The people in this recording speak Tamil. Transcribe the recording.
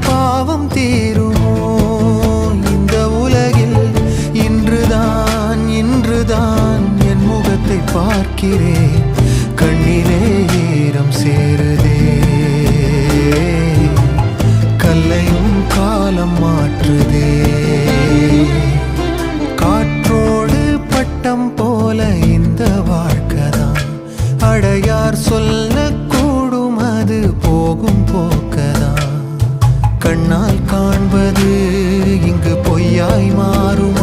பாவம் தீருமோ இந்த உலகில்? இன்றுதான் என் முகத்தை பார்க்கிறேன், கண்ணிலே ஈரம் சேருதே. கல்லையும் காலம் மாற்றுதே. காற்றோடு பட்டம் போல இந்த வாழ்க்கைதான், அடையார் சொல்லக்கூடும் அது போகும் போக்கதான். கண்ணால் காண்பது இங்கு பொய்யாய் மாறும்.